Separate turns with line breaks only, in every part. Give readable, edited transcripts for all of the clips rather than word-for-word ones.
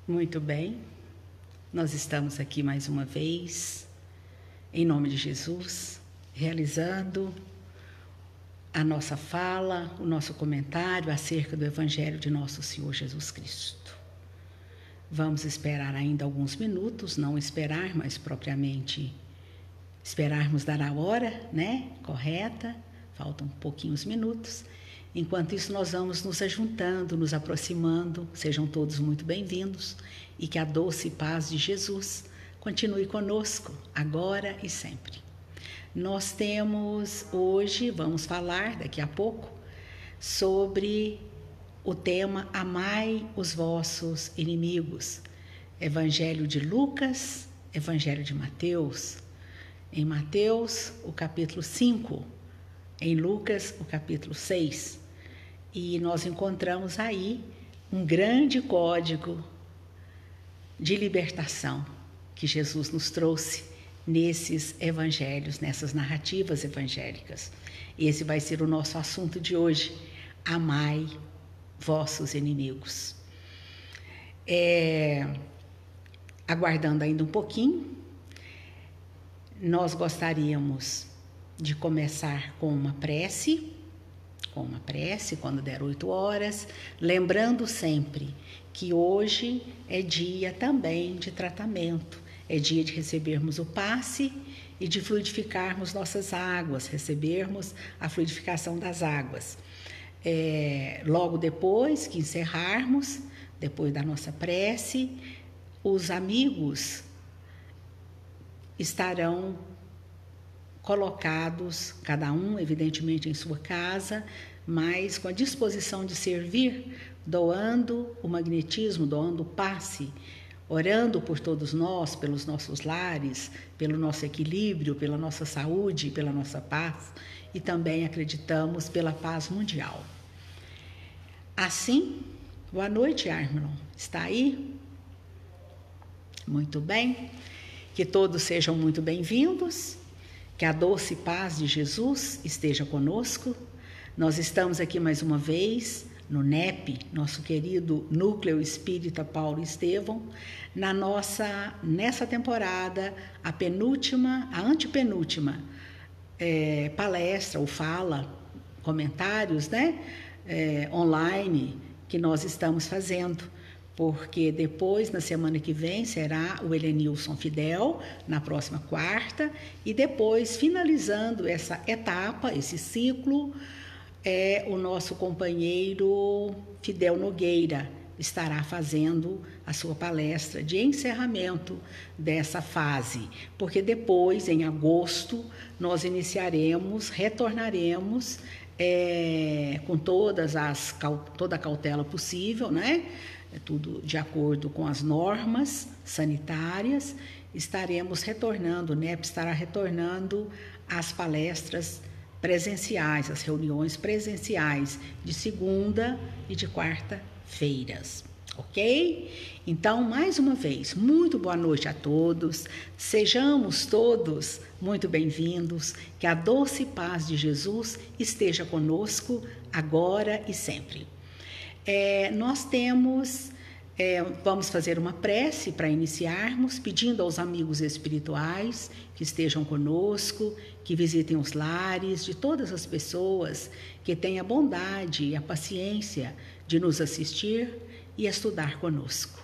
Muito bem, nós estamos aqui mais uma vez, em nome de Jesus, realizando a nossa fala, o nosso comentário acerca do Evangelho de Nosso Senhor Jesus Cristo. Vamos esperar ainda alguns minutos, não esperar, mas propriamente esperarmos dar a hora, correta, faltam pouquinhos minutos. Enquanto isso, nós vamos nos ajuntando, nos aproximando. Sejam todos muito bem-vindos e que a doce paz de Jesus continue conosco, agora e sempre. Nós temos hoje, vamos falar daqui a pouco, sobre o tema Amai os vossos inimigos. Evangelho de Lucas, Evangelho de Mateus. Em Mateus, o capítulo 5. Em Lucas, o capítulo 6, e nós encontramos aí um grande código de libertação que Jesus nos trouxe nesses evangelhos, nessas narrativas evangélicas. Esse vai ser o nosso assunto de hoje: amai vossos inimigos. Aguardando ainda um pouquinho, nós gostaríamos de começar com uma prece, quando der 8 horas, lembrando sempre que hoje é dia também de tratamento, é dia de recebermos o passe e de fluidificarmos nossas águas, recebermos a fluidificação das águas. Logo depois que encerrarmos, depois da nossa prece, os amigos estarão colocados, cada um evidentemente em sua casa, mas com a disposição de servir, doando o magnetismo, doando o passe, orando por todos nós, pelos nossos lares, pelo nosso equilíbrio, pela nossa saúde, pela nossa paz e também acreditamos pela paz mundial. Assim, boa noite, Armlon. Está aí? Muito bem. Que todos sejam muito bem-vindos. Que a doce paz de Jesus esteja conosco. Nós estamos aqui mais uma vez no NEP, nosso querido Núcleo Espírita Paulo Estevão, nessa temporada, a antepenúltima palestra ou fala, comentários, online que nós estamos fazendo. Porque depois, na semana que vem, será o Helenilson Fidel, na próxima quarta, e depois, finalizando essa etapa, esse ciclo, o nosso companheiro Fidel Nogueira estará fazendo a sua palestra de encerramento dessa fase, porque depois, em agosto, nós retornaremos com toda a cautela possível, tudo de acordo com as normas sanitárias, estaremos retornando, o NEP estará retornando às palestras presenciais, às reuniões presenciais de segunda e de quarta-feiras, ok? Então, mais uma vez, muito boa noite a todos, sejamos todos muito bem-vindos, que a doce paz de Jesus esteja conosco agora e sempre. Vamos fazer uma prece para iniciarmos, pedindo aos amigos espirituais que estejam conosco, que visitem os lares de todas as pessoas que têm a bondade e a paciência de nos assistir e estudar conosco.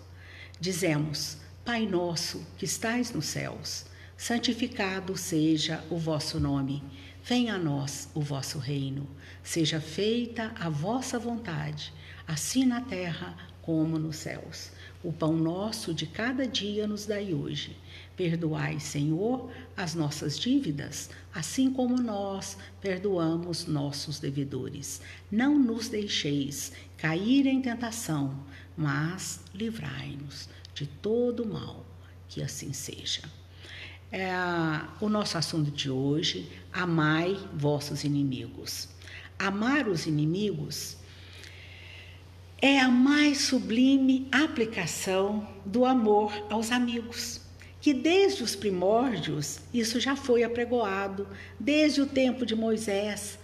Dizemos: Pai nosso que estais nos céus, santificado seja o vosso nome. Venha a nós o vosso reino. Seja feita a vossa vontade, assim na terra como nos céus. O pão nosso de cada dia nos dai hoje. Perdoai, Senhor, as nossas dívidas, assim como nós perdoamos nossos devedores. Não nos deixeis cair em tentação, mas livrai-nos de todo mal, que assim seja. O nosso assunto de hoje: amai vossos inimigos. Amar os inimigos é a mais sublime aplicação do amor aos amigos, que desde os primórdios isso já foi apregoado, desde o tempo de Moisés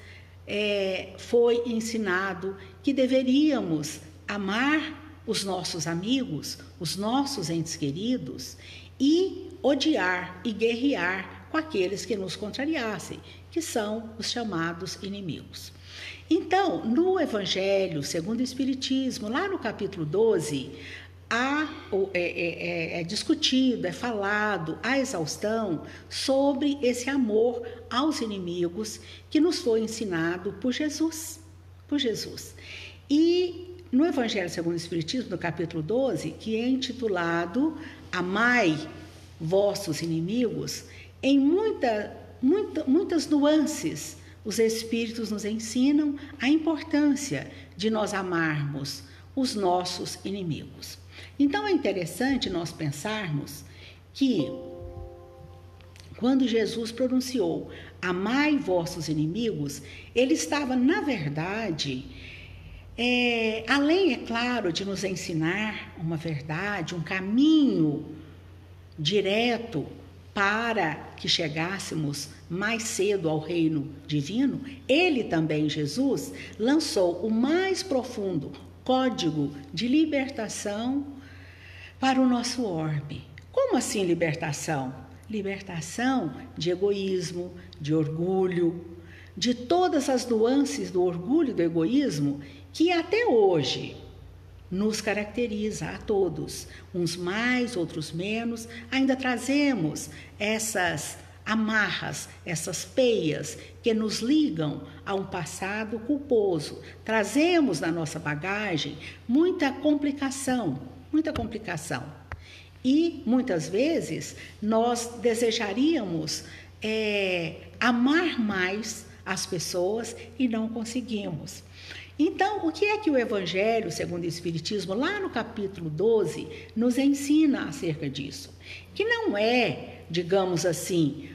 foi ensinado que deveríamos amar os nossos amigos, os nossos entes queridos, e odiar e guerrear com aqueles que nos contrariassem, que são os chamados inimigos. Então, no Evangelho segundo o Espiritismo, lá no capítulo 12, é discutido, é falado à exaustão sobre esse amor aos inimigos que nos foi ensinado por Jesus. E no Evangelho segundo o Espiritismo, no capítulo 12, que é intitulado Amai vossos inimigos, em muitas nuances, os Espíritos nos ensinam a importância de nós amarmos os nossos inimigos. Então é interessante nós pensarmos que quando Jesus pronunciou amai vossos inimigos, ele estava, na verdade, além, é claro, de nos ensinar uma verdade, um caminho direto para que chegássemos mais cedo ao reino divino, ele também, Jesus, lançou o mais profundo código de libertação para o nosso orbe. Como assim libertação? Libertação de egoísmo, de orgulho, de todas as nuances do orgulho e do egoísmo que até hoje nos caracteriza a todos, uns mais, outros menos. Ainda trazemos essas amarras, essas peias que nos ligam a um passado culposo. Trazemos na nossa bagagem muita complicação. E muitas vezes nós desejaríamos amar mais as pessoas e não conseguimos. Então, o que é que o Evangelho segundo o Espiritismo, lá no capítulo 12, nos ensina acerca disso? Que não é, digamos assim,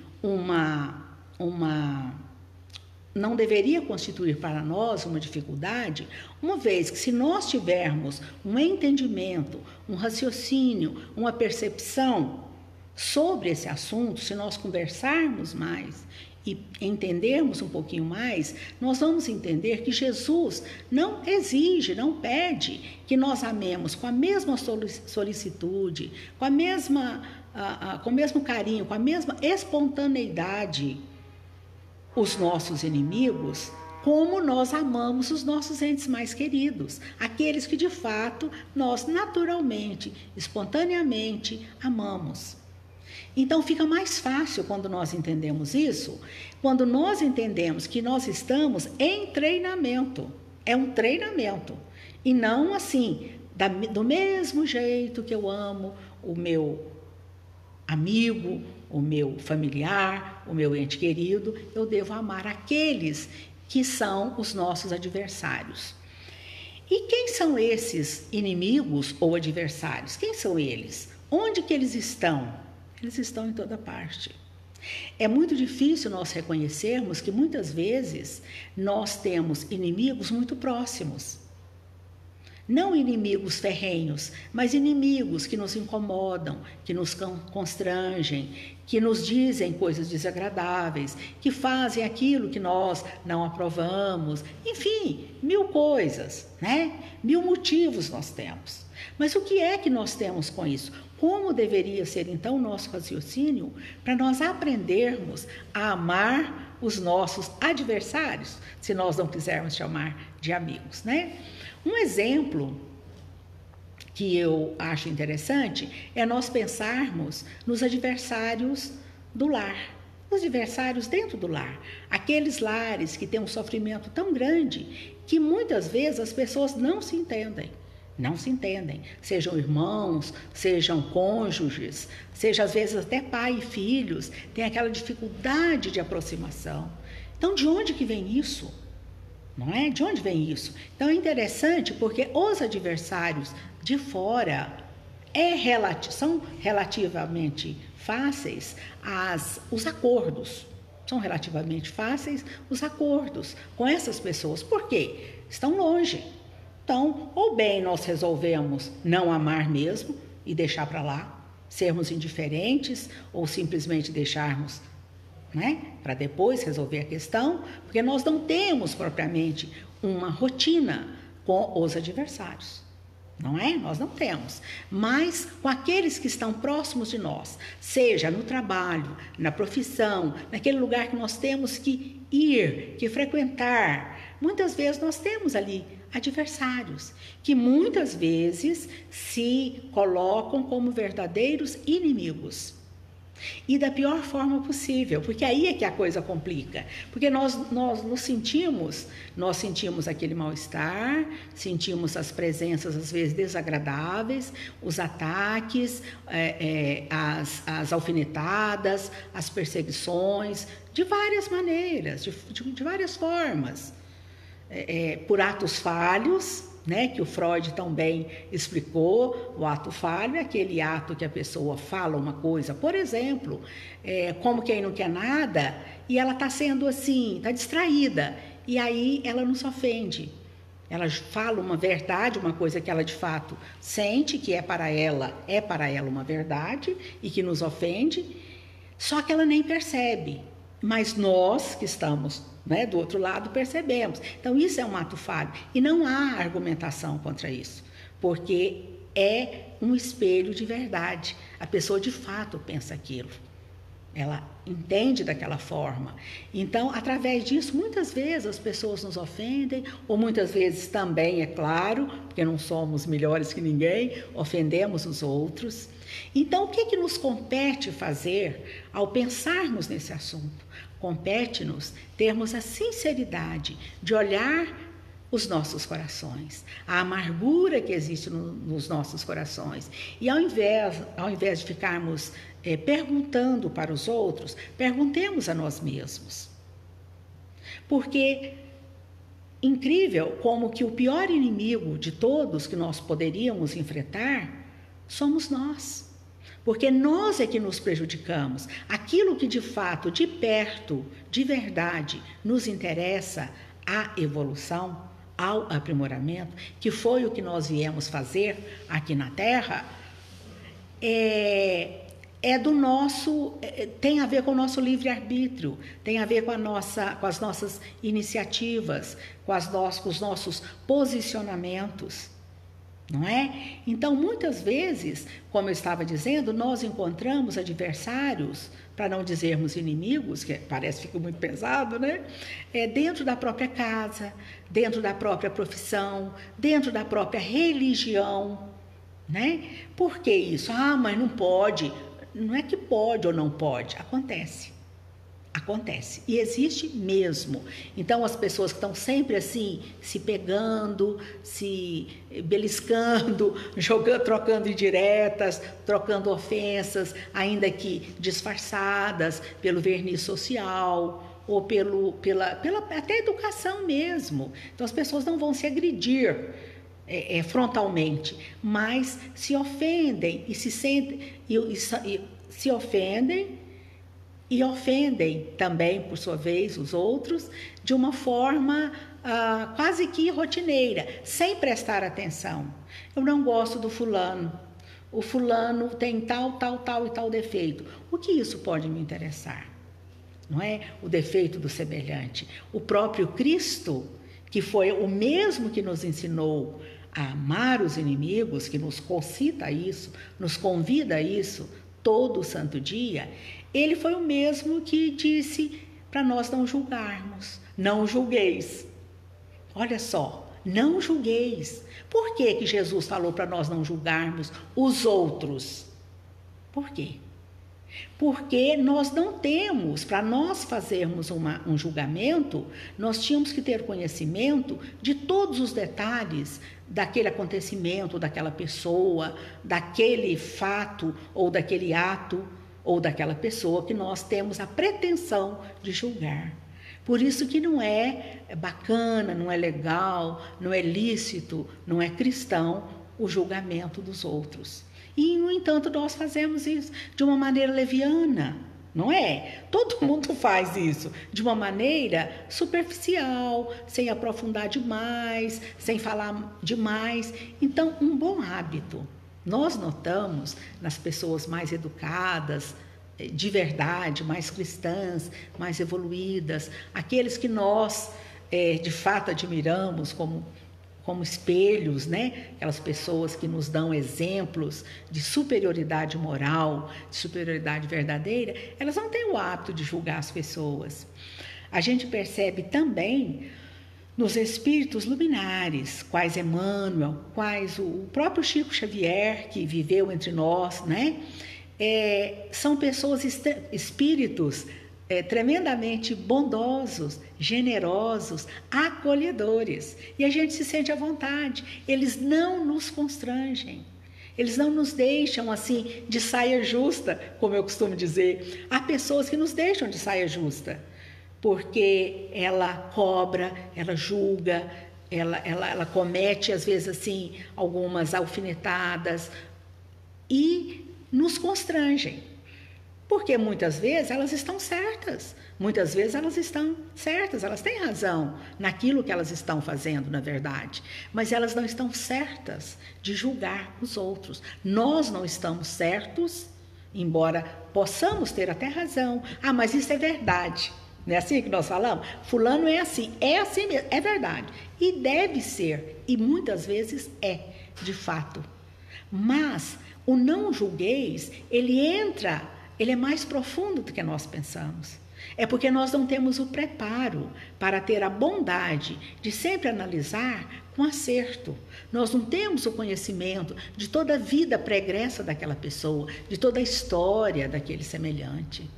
não deveria constituir para nós uma dificuldade, uma vez que se nós tivermos um entendimento, um raciocínio, uma percepção sobre esse assunto, se nós conversarmos mais e entendermos um pouquinho mais, nós vamos entender que Jesus não exige, não pede que nós amemos com a mesma solicitude, com o mesmo carinho, com a mesma espontaneidade os nossos inimigos, como nós amamos os nossos entes mais queridos, aqueles que de fato nós naturalmente, espontaneamente amamos. Então fica mais fácil quando nós entendemos isso, quando nós entendemos que nós estamos em treinamento. É um treinamento. E não assim, do mesmo jeito que eu amo o meu amigo, o meu familiar, o meu ente querido, eu devo amar aqueles que são os nossos adversários. E quem são esses inimigos ou adversários? Quem são eles? Onde que eles estão? Eles estão em toda parte. É muito difícil nós reconhecermos que muitas vezes nós temos inimigos muito próximos. Não inimigos ferrenhos, mas inimigos que nos incomodam, que nos constrangem, que nos dizem coisas desagradáveis, que fazem aquilo que nós não aprovamos. Enfim, 1000 coisas, né? 1000 motivos nós temos. Mas o que é que nós temos com isso? Como deveria ser, então, o nosso raciocínio para nós aprendermos a amar os nossos adversários, se nós não quisermos chamar de amigos, né? Um exemplo que eu acho interessante é nós pensarmos nos adversários do lar, os adversários dentro do lar, aqueles lares que têm um sofrimento tão grande que muitas vezes as pessoas não se entendem, sejam irmãos, sejam cônjuges, seja às vezes até pai e filhos, tem aquela dificuldade de aproximação. Então, de onde que vem isso? Não é? De onde vem isso? Então é interessante porque os adversários de fora são relativamente fáceis os acordos. São relativamente fáceis os acordos com essas pessoas. Por quê? Estão longe. Então, ou bem nós resolvemos não amar mesmo e deixar para lá, sermos indiferentes ou simplesmente deixarmos, né, para depois resolver a questão, porque nós não temos propriamente uma rotina com os adversários. Não é? Nós não temos. Mas com aqueles que estão próximos de nós, seja no trabalho, na profissão, naquele lugar que nós temos que ir, que frequentar, muitas vezes nós temos ali adversários, que muitas vezes se colocam como verdadeiros inimigos. E da pior forma possível, porque aí é que a coisa complica. Porque nós sentimos aquele mal-estar, sentimos as presenças às vezes desagradáveis, os ataques, as alfinetadas, as perseguições, de várias maneiras, de várias formas. Por atos falhos, né, que o Freud tão bem explicou. O ato falho é aquele ato que a pessoa fala uma coisa, por exemplo, como quem não quer nada, e ela está sendo assim, está distraída, e aí ela não se ofende. Ela fala uma verdade, uma coisa que ela de fato sente que é para ela uma verdade e que nos ofende, só que ela nem percebe. Mas nós que estamos, né, do outro lado, percebemos. Então isso é um ato falho e não há argumentação contra isso, porque é um espelho de verdade. A pessoa de fato pensa aquilo, ela entende daquela forma. Então, através disso, muitas vezes as pessoas nos ofendem, ou muitas vezes também, é claro, porque não somos melhores que ninguém, ofendemos os outros. Então, o que nos compete fazer ao pensarmos nesse assunto? Compete-nos termos a sinceridade de olhar os nossos corações, a amargura que existe nos nossos corações. E ao invés de ficarmos perguntando para os outros, perguntemos a nós mesmos. Porque incrível como que o pior inimigo de todos que nós poderíamos enfrentar somos nós. Porque nós é que nos prejudicamos. Aquilo que de fato, de perto, de verdade, nos interessa, a evolução, ao aprimoramento, que foi o que nós viemos fazer aqui na Terra, tem a ver com o nosso livre-arbítrio, tem a ver com as nossas iniciativas, com os nossos posicionamentos. Não é? Então, muitas vezes, como eu estava dizendo, nós encontramos adversários, para não dizermos inimigos, que parece que fica muito pesado, né? Dentro da própria casa, dentro da própria profissão, dentro da própria religião, né? Por que isso? Mas não pode. Não é que pode ou não pode, acontece. Acontece, e existe mesmo. Então, as pessoas que estão sempre assim, se pegando, se beliscando, trocando indiretas, trocando ofensas, ainda que disfarçadas pelo verniz social, ou pela até educação mesmo. Então, as pessoas não vão se agredir frontalmente, mas se ofendem e se sentem, se ofendem, e ofendem também, por sua vez, os outros, de uma forma quase que rotineira, sem prestar atenção. Eu não gosto do fulano, o fulano tem tal e tal defeito. O que isso pode me interessar? Não é? O defeito do semelhante. O próprio Cristo, que foi o mesmo que nos ensinou a amar os inimigos, que nos concita isso, nos convida a isso todo santo dia, ele foi o mesmo que disse para nós não julgarmos. Não julgueis. Olha só, não julgueis. Por que Jesus falou para nós não julgarmos os outros? Por quê? Porque nós não temos, para nós fazermos um julgamento, nós tínhamos que ter conhecimento de todos os detalhes daquele acontecimento, daquela pessoa, daquele fato ou daquele ato, ou daquela pessoa que nós temos a pretensão de julgar. Por isso que não é bacana, não é legal, não é lícito, não é cristão o julgamento dos outros. E, no entanto, nós fazemos isso de uma maneira leviana, não é? Todo mundo faz isso de uma maneira superficial, sem aprofundar demais, sem falar demais. Então, um bom hábito. Nós notamos nas pessoas mais educadas, de verdade, mais cristãs, mais evoluídas, aqueles que nós de fato admiramos como como espelhos, né? Aquelas pessoas que nos dão exemplos de superioridade moral, de superioridade verdadeira, elas não têm o hábito de julgar as pessoas. A gente percebe também nos espíritos luminares, quais Emmanuel, quais o próprio Chico Xavier, que viveu entre nós, né? São pessoas, espíritos tremendamente bondosos, generosos, acolhedores. E a gente se sente à vontade. Eles não nos constrangem. Eles não nos deixam assim de saia justa, como eu costumo dizer. Há pessoas que nos deixam de saia justa, porque ela cobra, ela julga, ela comete às vezes assim algumas alfinetadas e nos constrangem. Porque muitas vezes elas estão certas, elas têm razão naquilo que elas estão fazendo, na verdade, mas elas não estão certas de julgar os outros. Nós não estamos certos, embora possamos ter até razão. Ah, mas isso é verdade, não é assim que nós falamos? Fulano é assim mesmo, é verdade, e deve ser, e muitas vezes é, de fato. Mas o não julgueis, ele é mais profundo do que nós pensamos. É porque nós não temos o preparo para ter a bondade de sempre analisar com acerto. Nós não temos o conhecimento de toda a vida pregressa daquela pessoa, de toda a história daquele semelhante,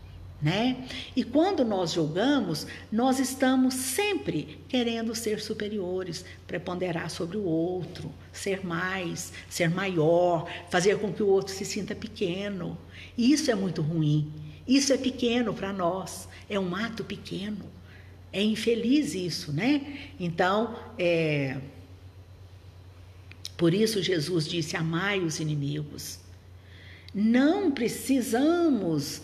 né? E quando nós julgamos, nós estamos sempre querendo ser superiores, preponderar sobre o outro, ser mais, ser maior, fazer com que o outro se sinta pequeno. E isso é muito ruim. Isso é pequeno para nós, é um ato pequeno. É infeliz isso, né? Então, por isso Jesus disse: amai os inimigos. Não precisamos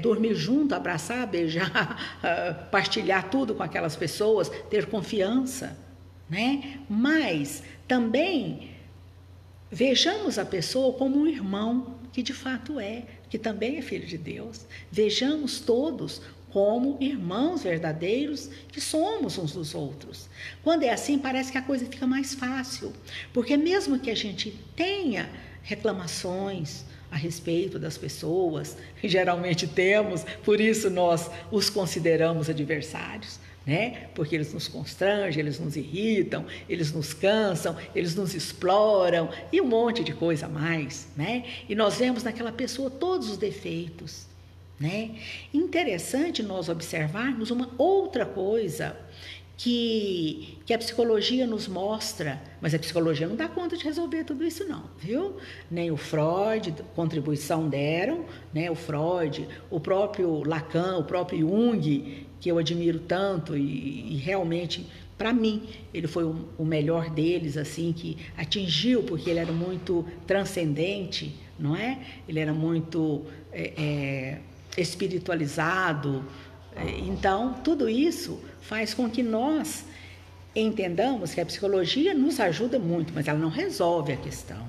dormir junto, abraçar, beijar, partilhar tudo com aquelas pessoas, ter confiança, né? Mas também vejamos a pessoa como um irmão, que de fato que também é filho de Deus. Vejamos todos como irmãos verdadeiros que somos uns dos outros. Quando é assim, parece que a coisa fica mais fácil, porque mesmo que a gente tenha reclamações a respeito das pessoas, geralmente temos, por isso nós os consideramos adversários, né? Porque eles nos constrangem, eles nos irritam, eles nos cansam, eles nos exploram e um monte de coisa a mais, né? E nós vemos naquela pessoa todos os defeitos, né? Interessante nós observarmos uma outra coisa que a psicologia nos mostra, mas a psicologia não dá conta de resolver tudo isso não, viu? Nem o Freud, contribuição deram, né? O Freud, o próprio Lacan, o próprio Jung, que eu admiro tanto e realmente, para mim, ele foi o melhor deles, assim, que atingiu, porque ele era muito transcendente, não é? Ele era muito espiritualizado. Então, tudo isso faz com que nós entendamos que a psicologia nos ajuda muito, mas ela não resolve a questão.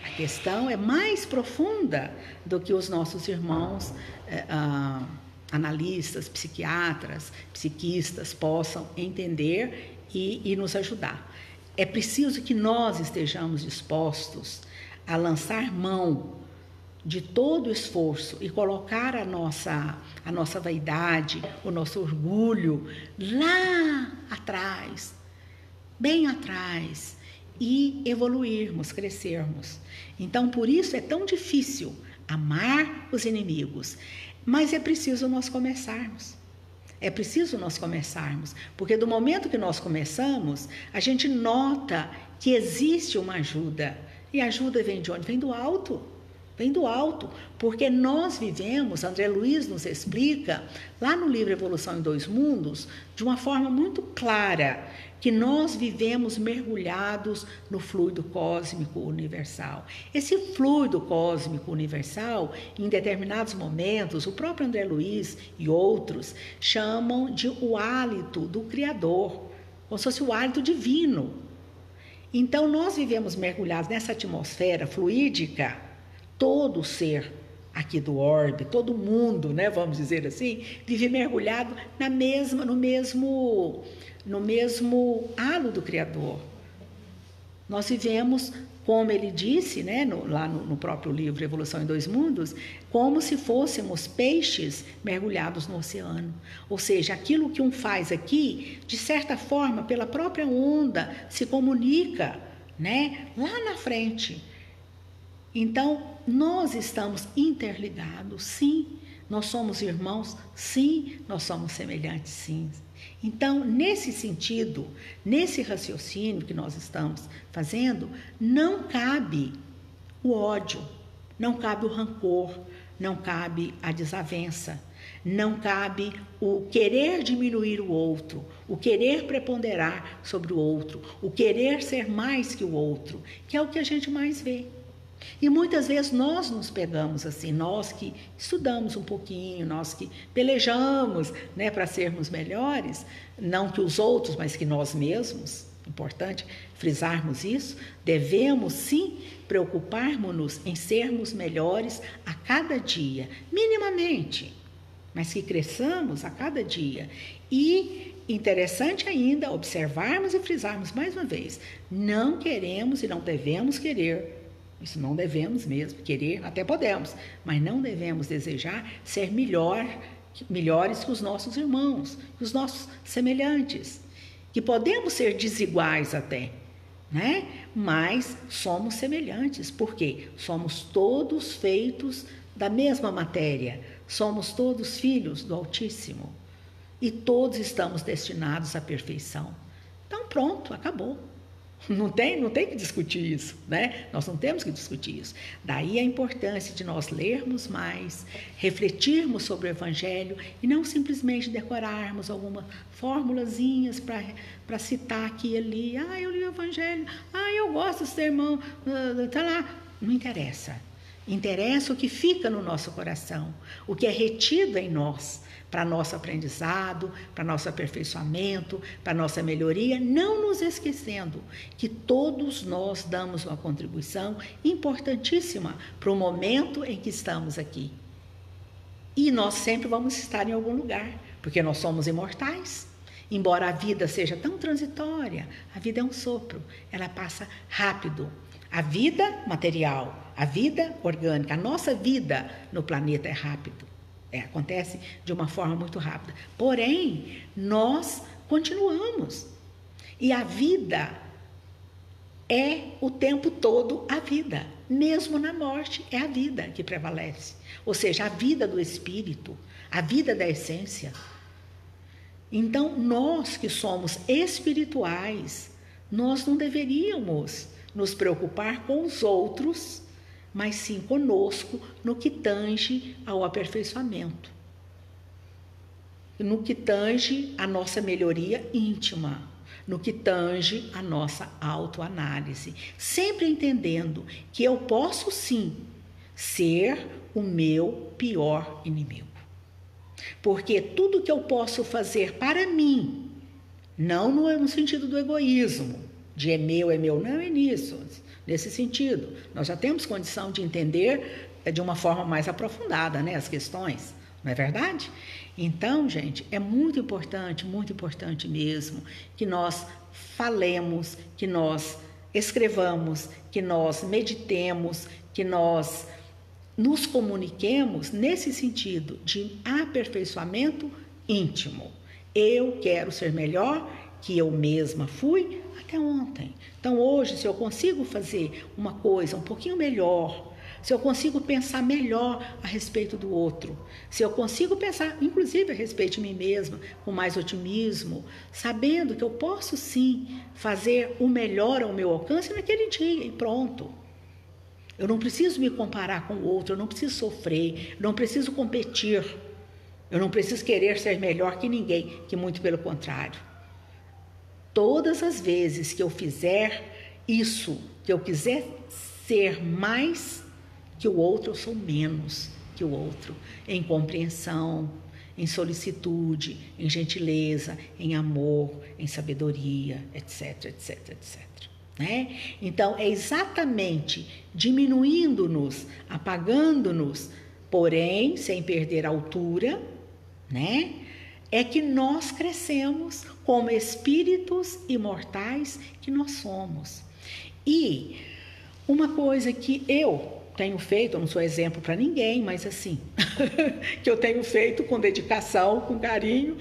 A questão é mais profunda do que os nossos irmãos analistas, psiquiatras, psiquistas possam entender e nos ajudar. É preciso que nós estejamos dispostos a lançar mão de todo o esforço e colocar a nossa vaidade, o nosso orgulho lá atrás, bem atrás, e evoluirmos, crescermos. Então, por isso é tão difícil amar os inimigos, mas é preciso nós começarmos. É preciso nós começarmos, porque do momento que nós começamos, a gente nota que existe uma ajuda. E a ajuda vem de onde? Vem do alto. Vem do alto, porque nós vivemos, André Luiz nos explica, lá no livro Evolução em Dois Mundos, de uma forma muito clara, que nós vivemos mergulhados no fluido cósmico universal. Esse fluido cósmico universal, em determinados momentos, o próprio André Luiz e outros chamam de o hálito do Criador, como se fosse o hálito divino. Então, nós vivemos mergulhados nessa atmosfera fluídica. Todo ser aqui do orbe, todo mundo, né, vamos dizer assim, vive mergulhado no mesmo halo do Criador. Nós vivemos, como ele disse, né, lá no próprio livro Evolução em Dois Mundos, como se fôssemos peixes mergulhados no oceano. Ou seja, aquilo que um faz aqui, de certa forma, pela própria onda, se comunica, né, lá na frente. Então, nós estamos interligados, sim. Nós somos irmãos, sim. Nós somos semelhantes, sim. Então, nesse sentido, nesse raciocínio que nós estamos fazendo, não cabe o ódio, não cabe o rancor, não cabe a desavença, não cabe o querer diminuir o outro, o querer preponderar sobre o outro, o querer ser mais que o outro, que é o que a gente mais vê. E muitas vezes nós nos pegamos assim, nós que estudamos um pouquinho, nós que pelejamos, né, para sermos melhores, não que os outros, mas que nós mesmos, importante frisarmos isso, devemos sim preocuparmos-nos em sermos melhores a cada dia, minimamente, mas que cresçamos a cada dia. E interessante ainda observarmos e frisarmos mais uma vez, não queremos e não devemos querer. Isso não devemos mesmo querer, até podemos, mas não devemos desejar ser melhores que os nossos irmãos, que os nossos semelhantes, que podemos ser desiguais até, né? Mas somos semelhantes, porque somos todos feitos da mesma matéria, somos todos filhos do Altíssimo e todos estamos destinados à perfeição. Então pronto, acabou. Não tem que discutir isso, né? Nós não temos que discutir isso. Daí a importância de nós lermos mais, refletirmos sobre o Evangelho e não simplesmente decorarmos algumas formulazinhas para citar aqui e ali. Ah, eu li o Evangelho. Ah, eu gosto desse irmão. Tá lá. Não interessa. Interessa o que fica no nosso coração, o que é retido em nós, para nosso aprendizado, para nosso aperfeiçoamento, para nossa melhoria, não nos esquecendo que todos nós damos uma contribuição importantíssima para o momento em que estamos aqui. E nós sempre vamos estar em algum lugar, porque nós somos imortais. Embora a vida seja tão transitória, a vida é um sopro, ela passa rápido. A vida material, a vida orgânica, a nossa vida no planeta é rápido. Acontece de uma forma muito rápida. Porém, nós continuamos. E a vida é o tempo todo a vida. Mesmo na morte, é a vida que prevalece. Ou seja, a vida do espírito, a vida da essência. Então, nós que somos espirituais, nós não deveríamos nos preocupar com os outros, mas sim conosco no que tange ao aperfeiçoamento, no que tange a nossa melhoria íntima, no que tange a nossa autoanálise, sempre entendendo que eu posso sim ser o meu pior inimigo. Porque tudo que eu posso fazer para mim, não no sentido do egoísmo, de é meu, não é nisso, nesse sentido. Nós já temos condição de entender de uma forma mais aprofundada, né, as questões, não é verdade? Então, gente, é muito importante mesmo que nós falemos, que nós escrevamos, que nós meditemos, que nós nos comuniquemos nesse sentido de aperfeiçoamento íntimo. Eu quero ser melhor que eu mesma fui até ontem. Então, hoje, se eu consigo fazer uma coisa um pouquinho melhor, se eu consigo pensar melhor a respeito do outro, se eu consigo pensar, inclusive, a respeito de mim mesma, com mais otimismo, sabendo que eu posso, sim, fazer o melhor ao meu alcance naquele dia e pronto. Eu não preciso me comparar com o outro, eu não preciso sofrer, eu não preciso competir, eu não preciso querer ser melhor que ninguém, que muito pelo contrário. Todas as vezes que eu fizer isso, que eu quiser ser mais que o outro, eu sou menos que o outro, em compreensão, em solicitude, em gentileza, em amor, em sabedoria, etc, etc, etc. Né? Então, é exatamente diminuindo-nos, apagando-nos, porém, sem perder a altura, né? É que nós crescemos como espíritos imortais que nós somos. E uma coisa que eu tenho feito, eu não sou exemplo para ninguém, mas assim, que eu tenho feito com dedicação, com carinho,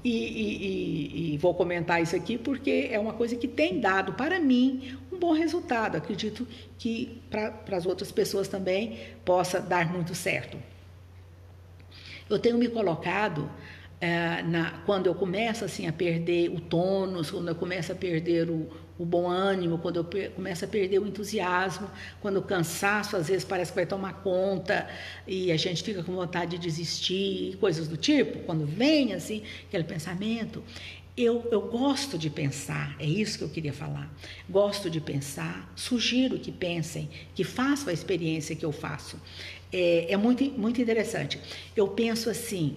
e vou comentar isso aqui porque é uma coisa que tem dado para mim um bom resultado. Acredito que para as outras pessoas também possa dar muito certo. Eu tenho me colocado, quando eu começo assim, a perder o tônus, quando eu começo a perder o bom ânimo, quando eu começo a perder o entusiasmo, quando o cansaço às vezes parece que vai tomar conta e a gente fica com vontade de desistir, coisas do tipo, quando vem assim aquele pensamento, eu gosto de pensar, é isso que eu queria falar, gosto de pensar, sugiro que pensem, que façam a experiência que eu faço. É muito, muito interessante. Eu penso assim,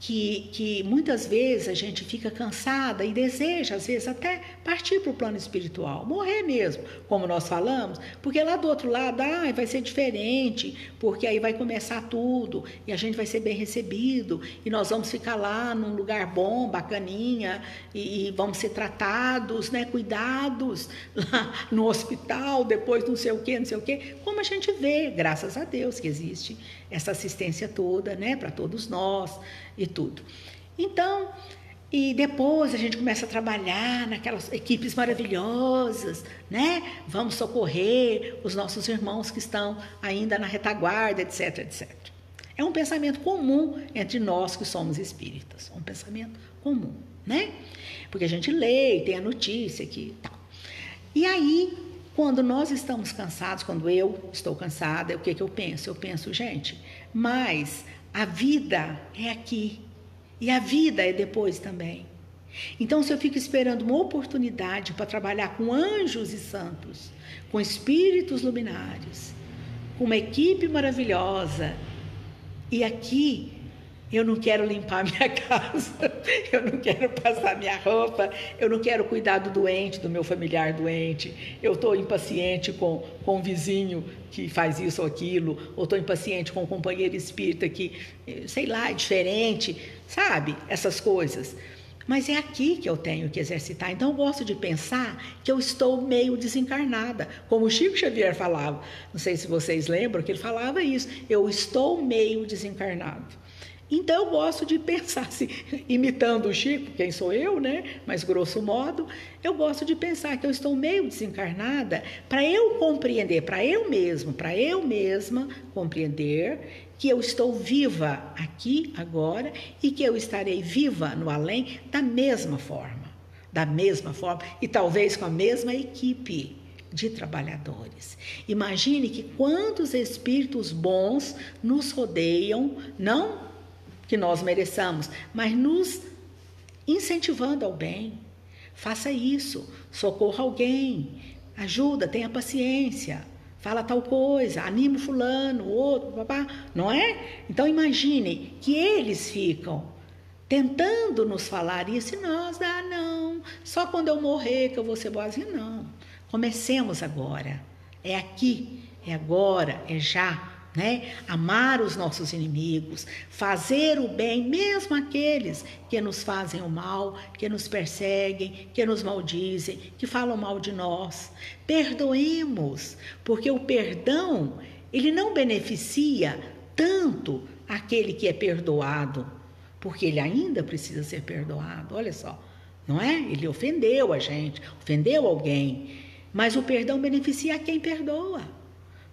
que muitas vezes a gente fica cansada e deseja, às vezes, até partir para o plano espiritual, morrer mesmo, como nós falamos, porque lá do outro lado, vai ser diferente, porque aí vai começar tudo, e a gente vai ser bem recebido, e nós vamos ficar lá num lugar bom, bacaninha, e vamos ser tratados, né, cuidados, lá no hospital, depois não sei o quê, como a gente vê, graças a Deus que existe essa assistência toda, né, para todos nós, e tudo. Então, e depois a gente começa a trabalhar naquelas equipes maravilhosas, né? Vamos socorrer os nossos irmãos que estão ainda na retaguarda, etc, etc. É um pensamento comum entre nós que somos espíritas, um pensamento comum, né? Porque a gente lê e tem a notícia aqui e tal. E aí, quando nós estamos cansados, quando eu estou cansada, o que eu penso? Eu penso, gente, mas a vida é aqui e a vida é depois também. Então, se eu fico esperando uma oportunidade para trabalhar com anjos e santos, com espíritos luminares, com uma equipe maravilhosa, e aqui eu não quero limpar minha casa, eu não quero passar minha roupa, eu não quero cuidar do doente, do meu familiar doente, eu estou impaciente com o vizinho que faz isso ou aquilo, ou estou impaciente com o companheiro espírita que, sei lá, é diferente, sabe? Essas coisas. Mas é aqui que eu tenho que exercitar. Então eu gosto de pensar que eu estou meio desencarnada, como o Chico Xavier falava. Não sei se vocês lembram que ele falava isso, eu estou meio desencarnado. Então eu gosto de pensar assim, imitando o Chico, quem sou eu, né? Mas grosso modo, eu gosto de pensar que eu estou meio desencarnada para eu compreender, para eu mesma compreender que eu estou viva aqui, agora, e que eu estarei viva no além da mesma forma, e talvez com a mesma equipe de trabalhadores. Imagine que quantos espíritos bons nos rodeiam, não que nós mereçamos, mas nos incentivando ao bem. Faça isso, socorra alguém, ajuda, tenha paciência, fala tal coisa, anima fulano, outro, papá, não é? Então imagine que eles ficam tentando nos falar isso e nós, não, só quando eu morrer que eu vou ser boazinha, não. Comecemos agora, é aqui, é agora, é já. Né? Amar os nossos inimigos, fazer o bem, mesmo aqueles que nos fazem o mal, que nos perseguem, que nos maldizem, que falam mal de nós. Perdoemos, porque o perdão, ele não beneficia tanto aquele que é perdoado, porque ele ainda precisa ser perdoado, olha só, não é? Ele ofendeu a gente, ofendeu alguém, mas o perdão beneficia a quem perdoa.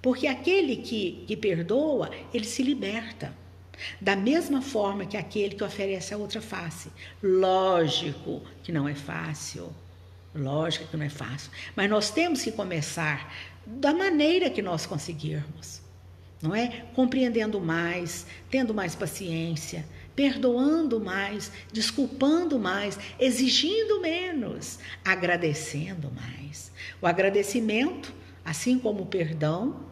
Porque aquele que perdoa, ele se liberta. Da mesma forma que aquele que oferece a outra face. Lógico que não é fácil. Mas nós temos que começar da maneira que nós conseguirmos. Não é? Compreendendo mais, tendo mais paciência, perdoando mais, desculpando mais, exigindo menos, agradecendo mais. O agradecimento, assim como o perdão,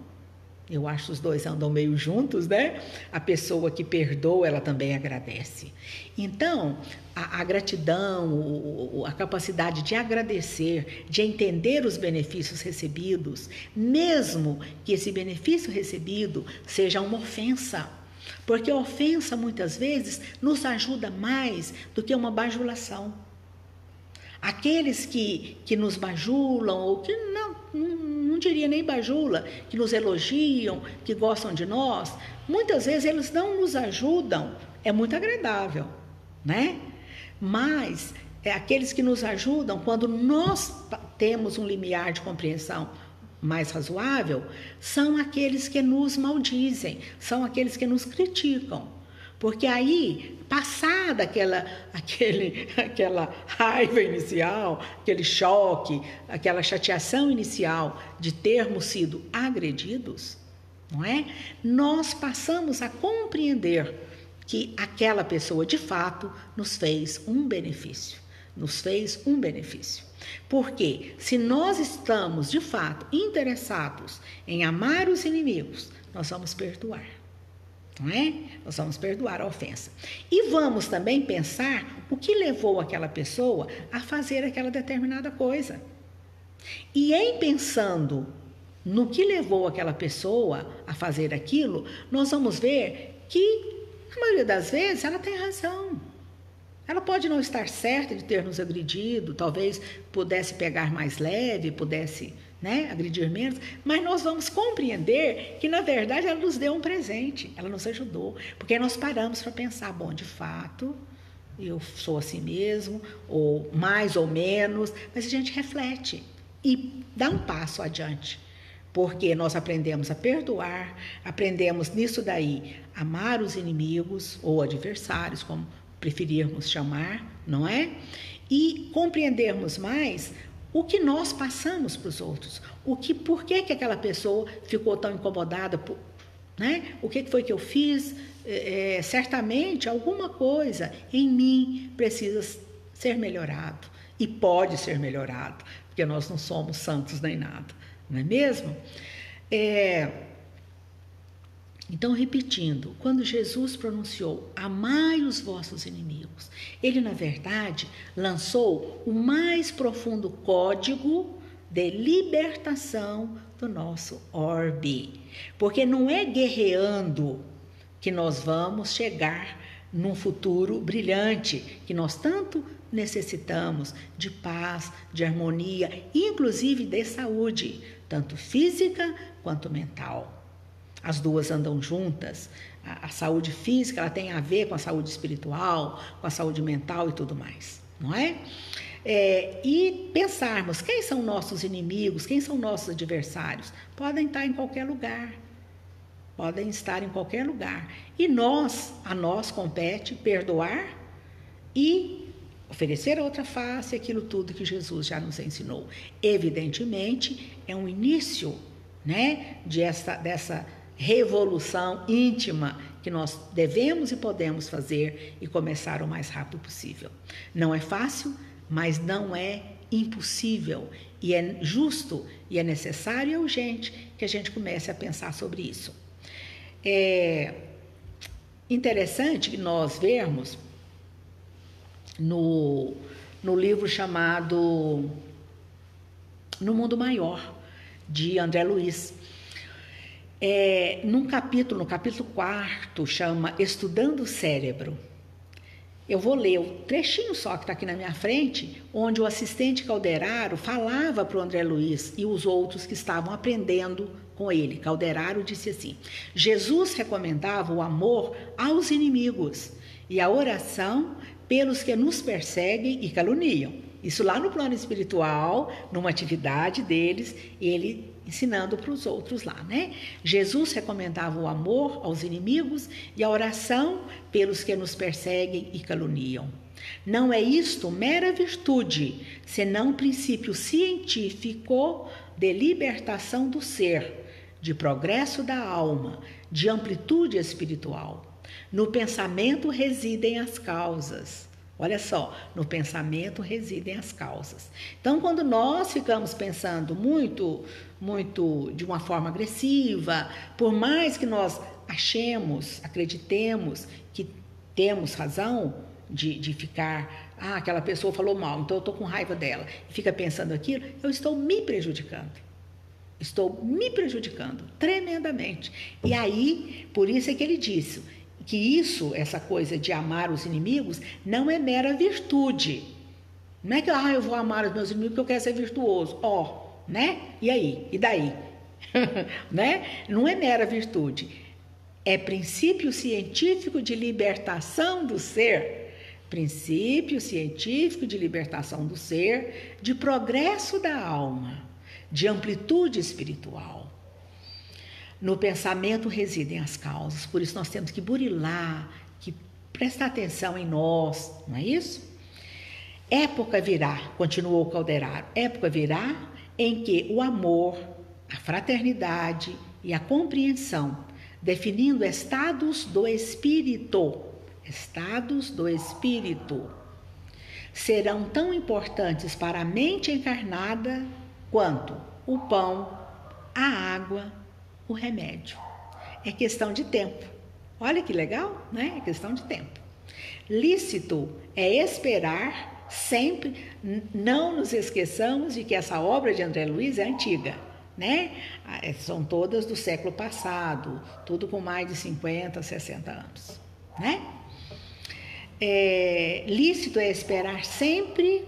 eu acho que os dois andam meio juntos, né? A pessoa que perdoa, ela também agradece. Então, a gratidão, a capacidade de agradecer, de entender os benefícios recebidos, mesmo que esse benefício recebido seja uma ofensa, porque a ofensa, muitas vezes, nos ajuda mais do que uma bajulação. aqueles que nos bajulam, ou que não diria nem bajula, que nos elogiam, que gostam de nós, muitas vezes eles não nos ajudam, é muito agradável, né? Mas aqueles que nos ajudam, quando nós temos um limiar de compreensão mais razoável, são aqueles que nos maldizem, são aqueles que nos criticam. Porque aí, passada aquela raiva inicial, aquele choque, aquela chateação inicial de termos sido agredidos, não é? Nós passamos a compreender que aquela pessoa, de fato, nos fez um benefício. Porque se nós estamos, de fato, interessados em amar os inimigos, nós vamos perdoar. Não é? Nós vamos perdoar a ofensa. E vamos também pensar o que levou aquela pessoa a fazer aquela determinada coisa. E em pensando no que levou aquela pessoa a fazer aquilo, nós vamos ver que, na maioria das vezes, ela tem razão. Ela pode não estar certa de ter nos agredido, talvez pudesse pegar mais leve, pudesse, né, agredir menos, mas nós vamos compreender que, na verdade, ela nos deu um presente, ela nos ajudou, porque nós paramos para pensar, bom, de fato, eu sou assim mesmo, ou mais ou menos, mas a gente reflete e dá um passo adiante, porque nós aprendemos a perdoar, aprendemos nisso daí, amar os inimigos ou adversários, como preferirmos chamar, não é? E compreendermos mais o que nós passamos para os outros, por que aquela pessoa ficou tão incomodada, né? O que foi que eu fiz? Certamente alguma coisa em mim precisa ser melhorado e pode ser melhorado, porque nós não somos santos nem nada, não é mesmo? Então, repetindo, quando Jesus pronunciou, amai os vossos inimigos, ele, na verdade, lançou o mais profundo código de libertação do nosso orbe. Porque não é guerreando que nós vamos chegar num futuro brilhante, que nós tanto necessitamos de paz, de harmonia, inclusive de saúde, tanto física quanto mental. As duas andam juntas. A saúde física, ela tem a ver com a saúde espiritual, com a saúde mental e tudo mais, não é? E pensarmos, quem são nossos inimigos, quem são nossos adversários? Podem estar em qualquer lugar. E a nós compete perdoar e oferecer a outra face, aquilo tudo que Jesus já nos ensinou. Evidentemente, é um início, né, dessa revolução íntima que nós devemos e podemos fazer e começar o mais rápido possível. Não é fácil, mas não é impossível. E é justo, e é necessário e é urgente que a gente comece a pensar sobre isso. É interessante nós vermos no livro chamado No Mundo Maior, de André Luiz. No capítulo 4, chama Estudando o Cérebro. Eu vou ler o trechinho só que está aqui na minha frente, onde o assistente Calderaro falava para o André Luiz e os outros que estavam aprendendo com ele. Calderaro disse assim: Jesus recomendava o amor aos inimigos e a oração pelos que nos perseguem e caluniam. Isso lá no plano espiritual, numa atividade deles, ele ensinando para os outros lá, né? Jesus recomendava o amor aos inimigos e a oração pelos que nos perseguem e caluniam. Não é isto mera virtude, senão princípio científico de libertação do ser, de progresso da alma, de amplitude espiritual. No pensamento residem as causas. Olha só, no pensamento residem as causas. Então, quando nós ficamos pensando muito de uma forma agressiva, por mais que nós acreditemos que temos razão de ficar, aquela pessoa falou mal, então eu estou com raiva dela, e fica pensando aquilo, eu estou me prejudicando. Estou me prejudicando tremendamente. E aí, por isso é que ele disse que essa coisa de amar os inimigos, não é mera virtude, Não é que eu vou amar os meus inimigos porque eu quero ser virtuoso. Né? E aí? E daí? Né? Não é mera virtude. É princípio científico de libertação do ser. Princípio científico de libertação do ser, de progresso da alma, de amplitude espiritual. No pensamento residem as causas, por isso nós temos que burilar, que prestar atenção em nós, não é isso? Época virá, continuou Calderaro, época virá em que o amor, a fraternidade e a compreensão, definindo estados do espírito, serão tão importantes para a mente encarnada quanto o pão, a água, o remédio. É questão de tempo. Olha que legal, né? É questão de tempo. Lícito é esperar sempre, não nos esqueçamos de que essa obra de André Luiz é antiga, né? São todas do século passado, tudo com mais de 50, 60 anos, né? Lícito é esperar sempre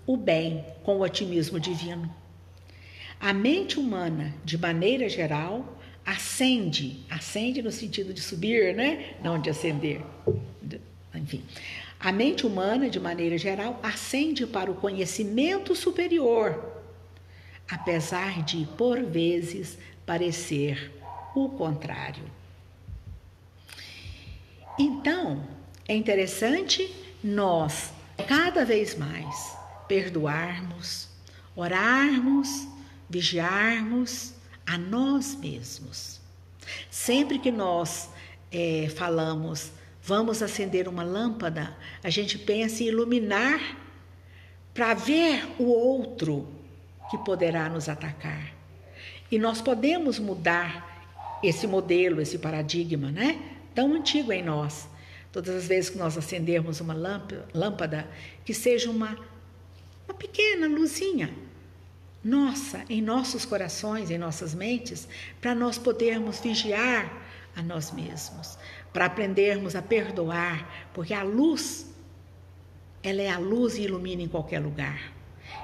o bem com o otimismo divino. A mente humana, de maneira geral, ascende no sentido de subir, né? Não de ascender. Enfim, a mente humana, de maneira geral, ascende para o conhecimento superior, apesar de, por vezes, parecer o contrário. Então, é interessante nós, cada vez mais, perdoarmos, orarmos, vigiarmos a nós mesmos. Sempre que nós falamos, vamos acender uma lâmpada, a gente pensa em iluminar para ver o outro que poderá nos atacar. E nós podemos mudar esse modelo, esse paradigma, né? Tão antigo em nós. Todas as vezes que nós acendermos uma lâmpada, que seja uma pequena luzinha nossa, em nossos corações, em nossas mentes, para nós podermos vigiar a nós mesmos, para aprendermos a perdoar, porque a luz, ela é a luz e ilumina em qualquer lugar.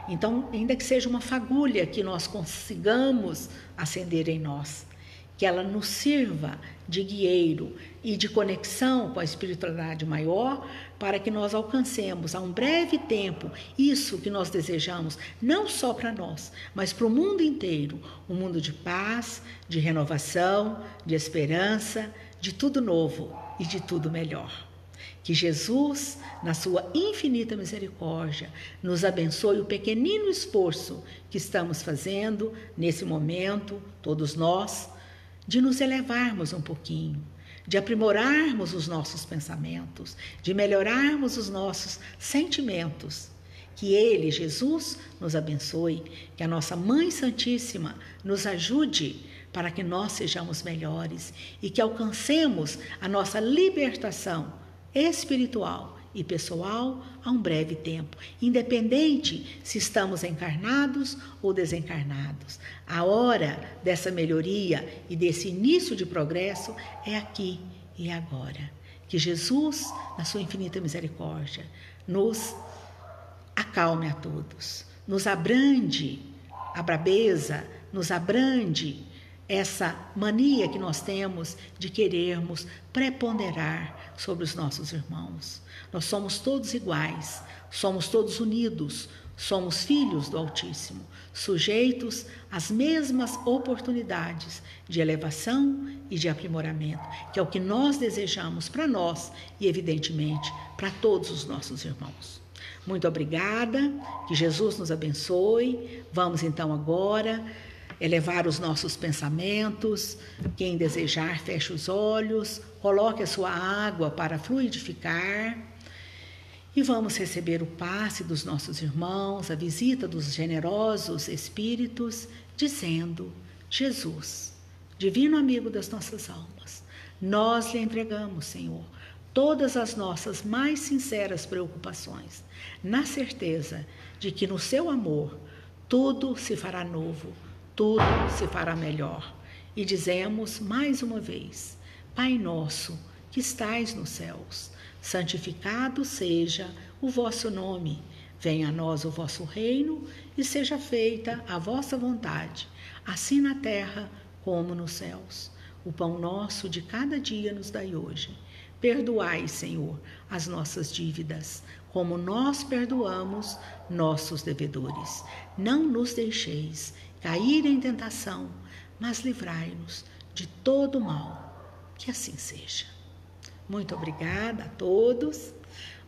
Então, ainda que seja uma fagulha que nós consigamos acender em nós, que ela nos sirva de guieiro e de conexão com a espiritualidade maior, para que nós alcancemos a um breve tempo isso que nós desejamos, não só para nós, mas para o mundo inteiro, um mundo de paz, de renovação, de esperança, de tudo novo e de tudo melhor. Que Jesus, na sua infinita misericórdia, nos abençoe o pequenino esforço que estamos fazendo nesse momento, todos nós, de nos elevarmos um pouquinho, de aprimorarmos os nossos pensamentos, de melhorarmos os nossos sentimentos. Que Ele, Jesus, nos abençoe, que a nossa Mãe Santíssima nos ajude para que nós sejamos melhores e que alcancemos a nossa libertação espiritual e pessoal a um breve tempo, independente se estamos encarnados ou desencarnados. A hora dessa melhoria e desse início de progresso é aqui e agora. Que Jesus, na sua infinita misericórdia, nos acalme a todos, nos abrande a brabeza, nos abrande essa mania que nós temos de querermos preponderar sobre os nossos irmãos. Nós somos todos iguais, somos todos unidos, somos filhos do Altíssimo, sujeitos às mesmas oportunidades de elevação e de aprimoramento, que é o que nós desejamos para nós e, evidentemente, para todos os nossos irmãos. Muito obrigada, que Jesus nos abençoe. Vamos então agora elevar os nossos pensamentos. Quem desejar, feche os olhos, coloque a sua água para fluidificar e vamos receber o passe dos nossos irmãos, a visita dos generosos espíritos, dizendo: Jesus, divino amigo das nossas almas, nós lhe entregamos, Senhor, todas as nossas mais sinceras preocupações, na certeza de que no seu amor tudo se fará novo, tudo se fará melhor. E dizemos mais uma vez: Pai nosso, que estais nos céus, santificado seja o vosso nome. Venha a nós o vosso reino e seja feita a vossa vontade, assim na terra como nos céus. O pão nosso de cada dia nos dai hoje. Perdoai, Senhor, as nossas dívidas, como nós perdoamos nossos devedores. Não nos deixeis cair em tentação, mas livrai-nos de todo mal. Que assim seja. Muito obrigada a todos.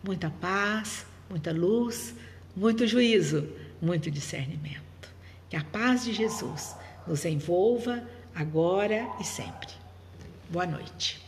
Muita paz, muita luz, muito juízo, muito discernimento. Que a paz de Jesus nos envolva agora e sempre. Boa noite.